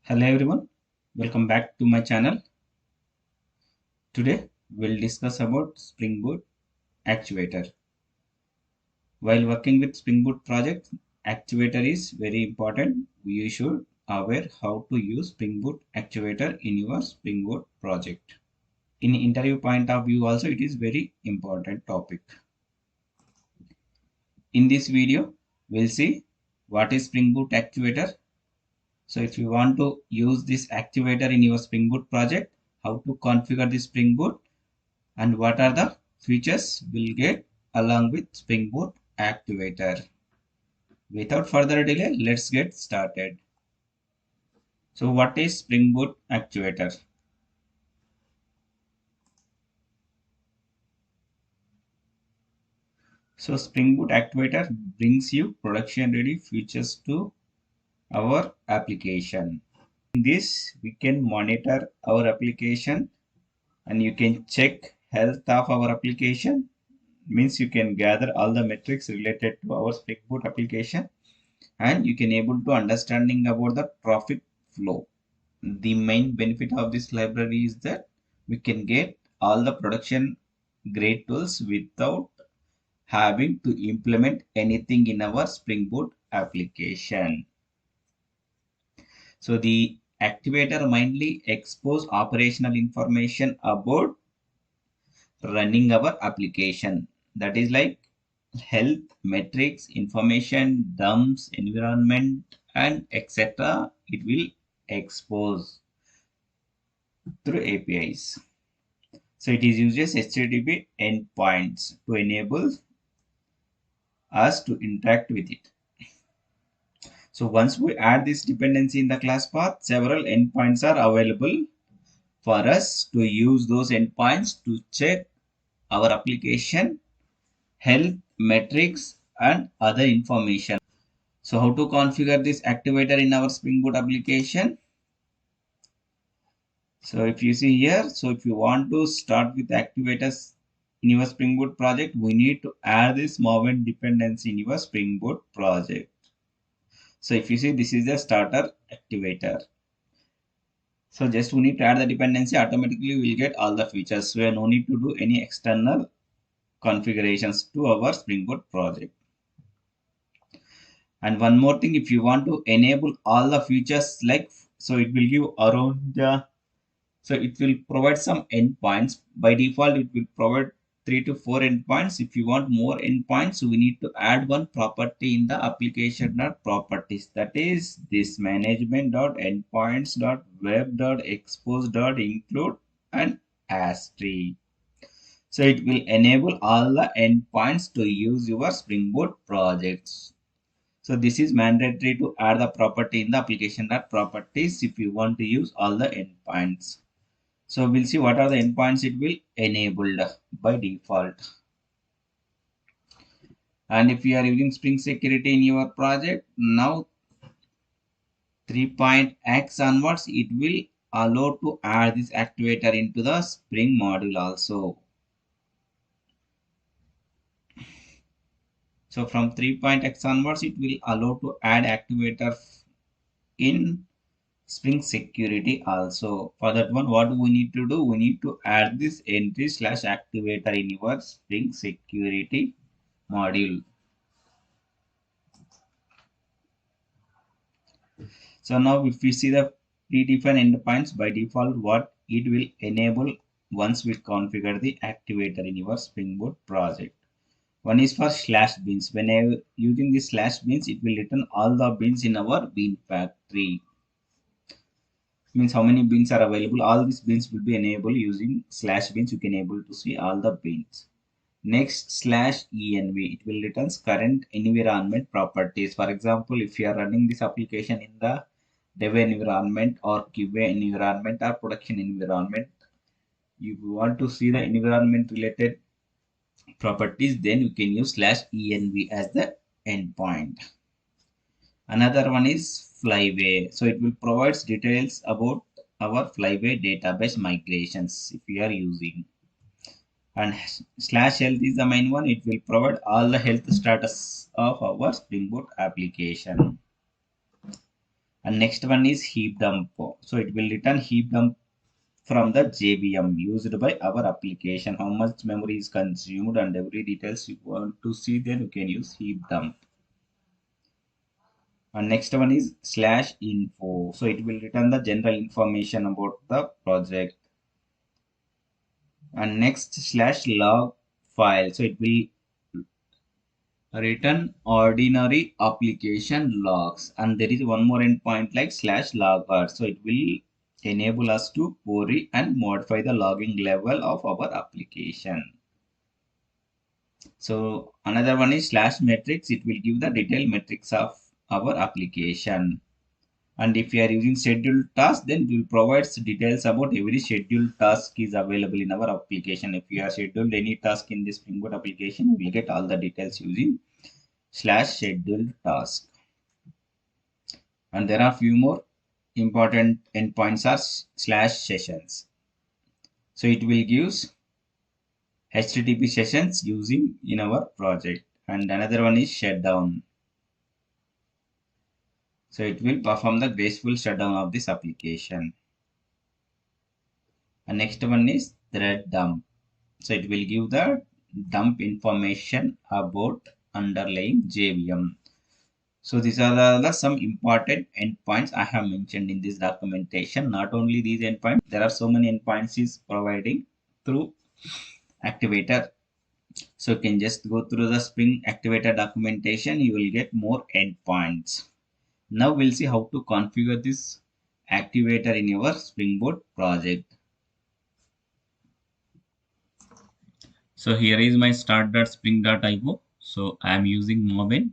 Hello everyone, welcome back to my channel. Today we'll discuss about Spring Boot Actuator. While working with Spring Boot project, Actuator is very important. You should aware how to use Spring Boot Actuator in your Spring Boot project. In interview point of view also it is very important topic. In this video we'll see what is Spring Boot Actuator. So if you want to use this Actuator in your Spring Boot project, how to configure the Spring Boot and what are the features we'll get along with Spring Boot Actuator. Without further delay, let's get started. So what is Spring Boot Actuator? So Spring Boot Actuator brings you production ready features to our application. In this, we can monitor our application and you can check health of our application. Means you can gather all the metrics related to our Spring Boot application and you can able to understanding about the traffic flow. The main benefit of this library is that we can get all the production grade tools without having to implement anything in our Spring Boot application. So the activator mainly expose operational information about running our application. That is like health, metrics, information, dumps, environment, and etc. It will expose through APIs. So it is uses HTTP endpoints to enable us to interact with it. So once we add this dependency in the class path, several endpoints are available for us to use those endpoints to check our application health, metrics, and other information. So how to configure this activator in our Spring Boot application? So if you see here, so if you want to start with activators in your Spring Boot project, we need to add this movement dependency in your Spring Boot project. So if you see, this is the starter activator. So just we need to add the dependency, automatically we'll get all the features. So we have no need to do any external configurations to our Spring Boot project. And one more thing, if you want to enable all the features, like, so it will give around so it will provide some endpoints. By default, it will provide 3 to 4 endpoints. If you want more endpoints, we need to add one property in the application.properties. That is this management.endpoints.web.expose.include and asterisk. So it will enable all the endpoints to use your Spring Boot projects. So this is mandatory to add the property in the application.properties if you want to use all the endpoints. So we'll see what are the endpoints it will enabled by default. And if you are using Spring Security in your project, now 3.x onwards, it will allow to add this activator into the Spring module also. So from 3.x onwards, it will allow to add activator in Spring Security also. For that one, what we need to do? We need to add this entry slash activator in your Spring Security module. So now if we see the predefined endpoints, by default, what it will enable once we configure the activator in your Spring Boot project. One is for slash bins. Whenever using the slash bins, it will return all the bins in our bin factory. Means how many bins are available. All these bins will be enabled using slash bins. You can able to see all the bins. Next slash env, it will return current environment properties. For example, if you are running this application in the dev environment or QA environment or production environment, you want to see the environment related properties, then you can use slash env as the endpoint. Another one is flyway. So it will provide details about our flyway database migrations if you are using. And slash health is the main one. It will provide all the health status of our Spring Boot application. And next one is heap dump. So it will return heap dump from the JVM used by our application. How much memory is consumed and every details you want to see, then you can use heap dump. And next one is slash info. So it will return the general information about the project. And next slash log file. So it will return ordinary application logs. And there is one more endpoint like slash logger. So it will enable us to query and modify the logging level of our application. So another one is slash metrics. It will give the detailed metrics of our application. And if you are using scheduled task, then it will provide details about every scheduled task is available in our application. If you are scheduled any task in this Spring Boot application, you will get all the details using slash scheduled task. And there are few more important endpoints are slash sessions. So it will give HTTP sessions using in our project. And another one is shutdown. So it will perform the graceful shutdown of this application. And next one is thread dump. So it will give the dump information about underlying JVM. So these are some important endpoints I have mentioned in this documentation. Not only these endpoints, there are so many endpoints is providing through Activator. So you can just go through the Spring Activator documentation. You will get more endpoints. Now we'll see how to configure this activator in your Spring Boot project. So here is my start.spring.io. So I am using Maven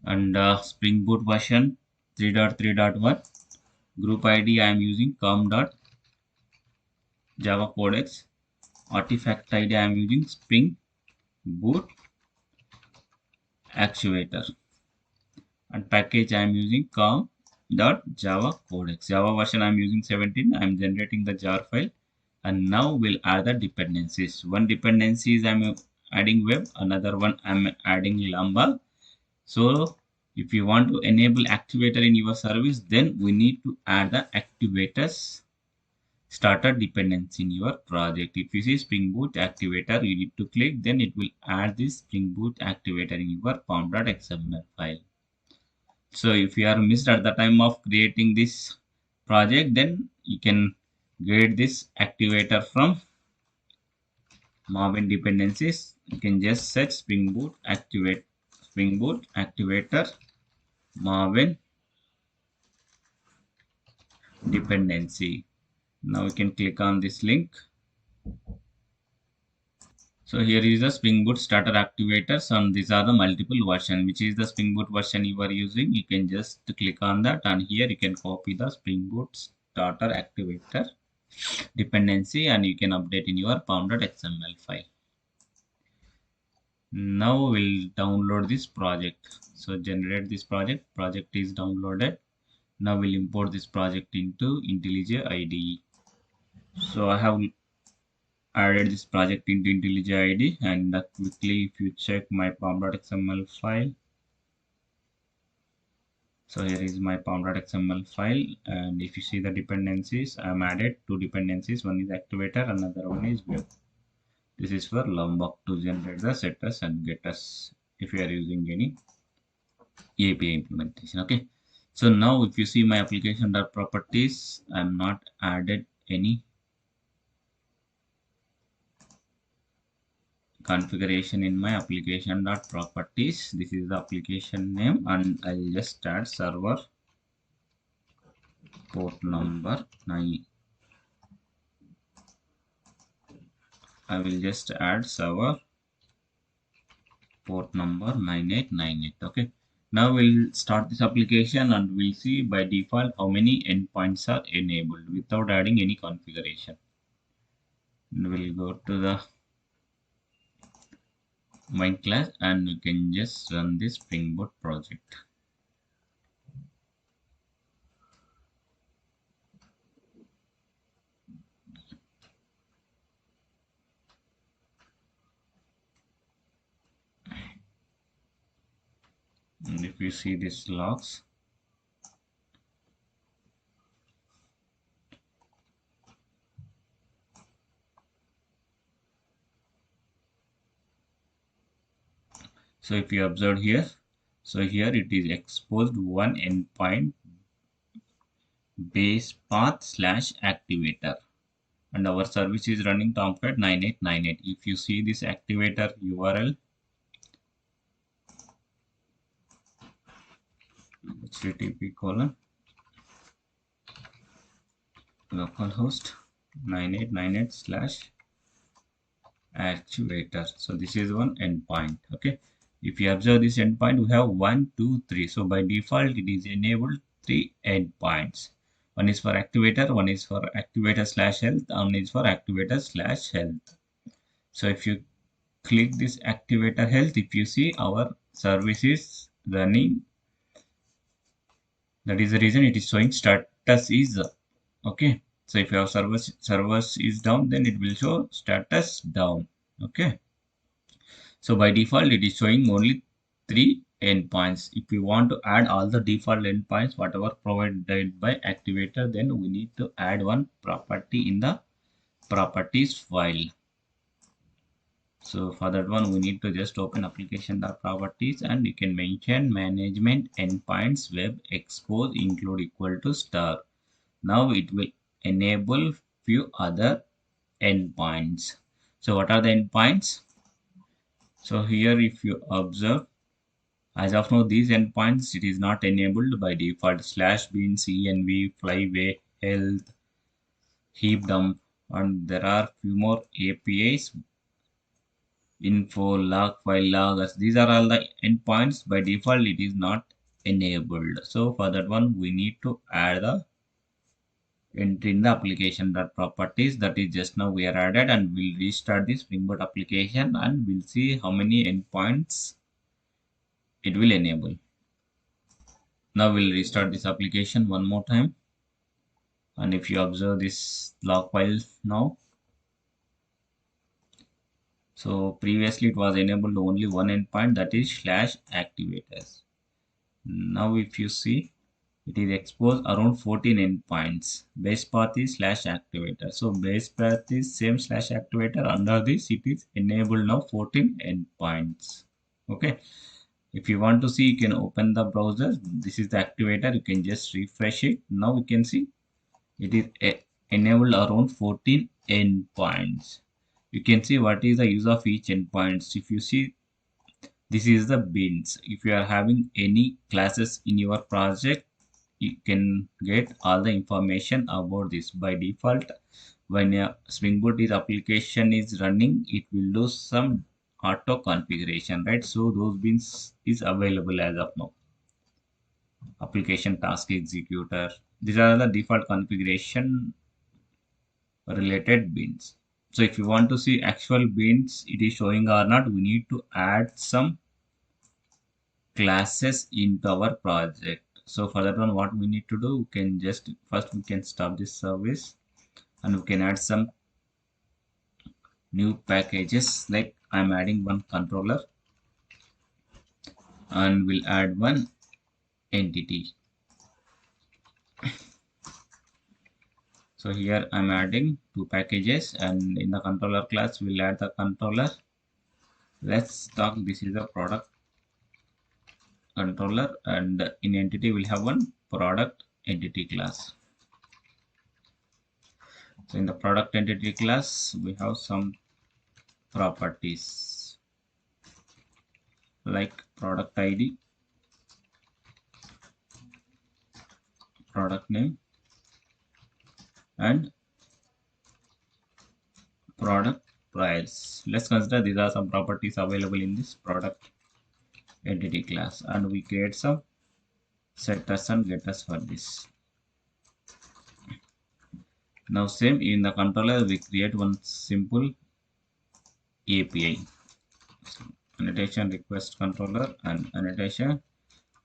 and Spring Boot version 3.3.1. Group ID I am using com.javacodex. Artifact ID I am using Spring Boot Actuator. And package I am using com.javacodex. Java version I am using 17. I am generating the jar file. And now we'll add the dependencies. One dependency is I'm adding web, another one I'm adding Lambda. So if you want to enable activator in your service, then we need to add the activators starter dependency in your project. If you see Spring Boot Activator, you need to click, then it will add this Spring Boot Activator in your pom.xml file. So if you are missed at the time of creating this project, then you can get this activator from Maven dependencies. You can just search Spring Boot Activator Maven dependency. Now you can click on this link. So here is the Spring Boot starter activators, and these are the multiple version. Which is the Spring Boot version you are using? You can just click on that, and here you can copy the Spring Boot starter activator dependency, and you can update in your pom.xml file. Now we'll download this project. So generate this project. Project is downloaded. Now we'll import this project into IntelliJ IDE. So I have added this project into IntelliJ IDE, and quickly if you check my pom.xml file. So here is my pom.xml file, and if you see the dependencies, I'm added two dependencies. One is activator, another one is web. This is for Lombok to generate the setters and getters if you are using any API implementation. Okay. So now if you see my application.properties, I'm not added any configuration in my application.properties. This is the application name, and I'll just add server port number 9. I will just add server port number 9898. Okay. Now we'll start this application and we'll see by default how many endpoints are enabled without adding any configuration. And we'll go to the main class and you can just run this Spring Boot project. And if you see these logs, So if you observe here, so here it is exposed one endpoint base path slash activator, and our service is running Tomcat 9898. If you see this activator URL, http colon localhost 9898 slash actuator. So this is one endpoint. Okay, if you observe this endpoint, we have 1 2 3. So by default it is enabled 3 endpoints. One is for activator, one is for activator slash health, one is for activator slash health. So if you click this activator health, if you see our service is running, that is the reason it is showing status is okay. So if your servers is down, then it will show status down. Okay, so by default it is showing only 3 endpoints. If we want to add all the default endpoints whatever provided by activator, then we need to add one property in the properties file. So for that one, we need to just open application.properties, and you can mention management endpoints web expose include equal to star. Now it will enable few other endpoints. So what are the endpoints? So here if you observe, as of now these endpoints it is not enabled by default: slash bin, env, flyway, health, heap dump, and there are few more APIs: info, log, file, loggers. These are all the endpoints. By default it is not enabled. So for that one we need to add the entry in the application.properties, that is just now we are added, and we'll restart the Spring Boot application and we'll see how many endpoints it will enable. Now we'll restart this application one more time, and if you observe this log file now, so previously it was enabled only one endpoint, that is slash activators. Now if you see, it is exposed around 14 endpoints. Base path is slash activator. So base path is same slash activator. Under this it is enabled now 14 endpoints. Okay. If you want to see, you can open the browser. This is the activator. You can just refresh it. Now you can see it is enabled around 14 endpoints. You can see what is the use of each endpoints. If you see, this is the bins. If you are having any classes in your project, you can get all the information about this. By default, when a Spring Boot is application is running, it will do some auto configuration, right? So those bins is available as of now. Application task executor, these are the default configuration related bins. So if you want to see actual bins it is showing or not, we need to add some classes into our project. So for that one, what we need to do, we can just first we can stop this service and we can add some new packages. Like I'm adding one controller and we'll add one entity. So here I'm adding two packages, and in the controller class we'll add the controller. Let's talk, this is the product controller, and in entity we'll have one product entity class. So in the product entity class we have some properties like product ID, product name, and product price. Let's consider these are some properties available in this product entity class, and we create some setters and getters for this. Now same in the controller we create one simple API. So, annotation request controller and annotation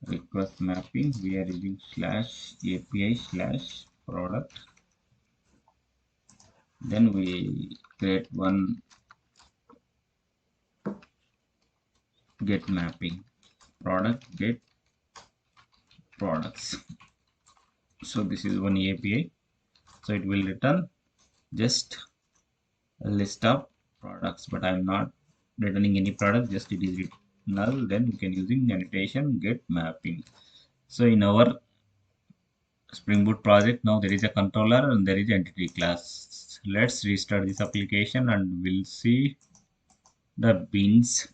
request mapping. We are using slash API slash product. Then we create one get mapping, product get products. So this is one API. So it will return just a list of products, but I'm not returning any product, just it is null, then we can using annotation get mapping. So in our Spring Boot project, now there is a controller and there is entity class. Let's restart this application and we'll see the beans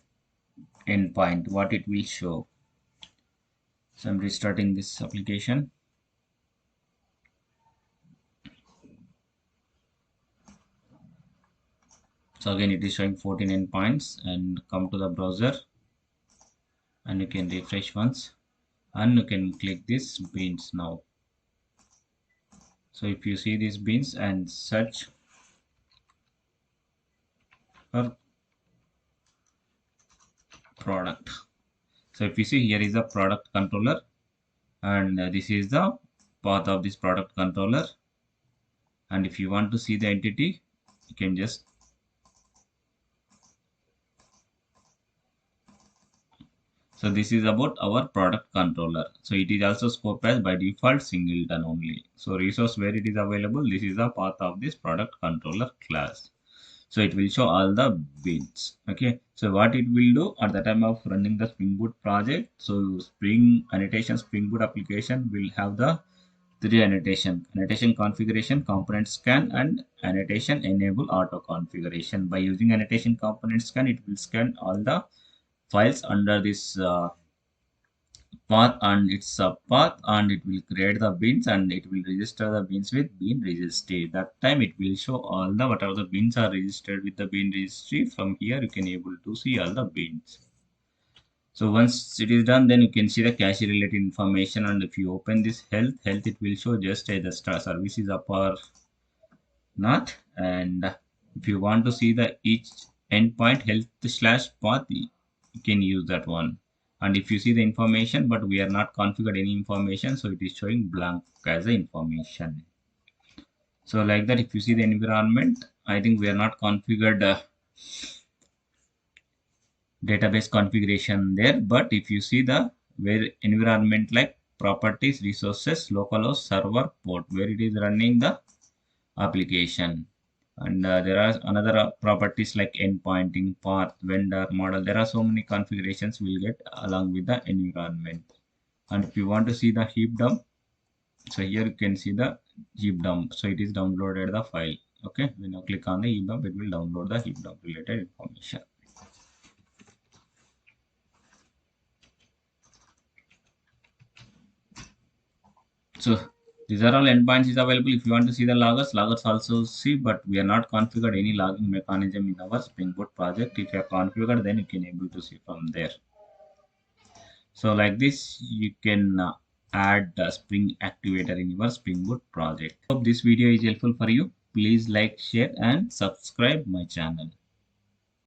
endpoint, what it will show. So I'm restarting this application. So again, it is showing 14 endpoints, and come to the browser and you can refresh once and you can click this beans now. So if you see these beans and search for product. So if you see, here is the product controller, and this is the path of this product controller. And if you want to see the entity, you can just so this is about our product controller. So it is also scoped as by default singleton only. So resource where it is available, this is the path of this product controller class. So it will show all the beans. Okay, so what it will do at the time of running the Spring Boot project, so Spring annotation Spring Boot application will have the three annotation configuration, component scan, and annotation enable auto configuration. By using annotation component scan, it will scan all the files under this path and its subpath, and it will create the beans and it will register the beans with bean registry. That time it will show all the whatever the beans are registered with the bean registry. From here you can able to see all the beans. So once it is done, then you can see the cache related information, and if you open this health it will show just the star service is up or not. And if you want to see the each endpoint health slash path, you can use that one. And if you see the information but we are not configured any information, so it is showing blank as the information. So like that, if you see the environment, I think we are not configured database configuration there, but if you see the where environment like properties, resources, localhost, server, port, where it is running the application. And there are another properties like endpointing, path, vendor, model. There are so many configurations we'll get along with the environment. And if you want to see the heap dump, so here you can see the heap dump. So it is downloaded the file. Okay, when you click on the heap dump, it will download the heap dump related information. So these are all endpoints is available. If you want to see the loggers also see, but we are not configured any logging mechanism in our Spring Boot project. If you are configured, then you can able to see from there. So like this, you can add the Spring Actuator in your Spring Boot project. Hope this video is helpful for you. Please like, share, and subscribe my channel.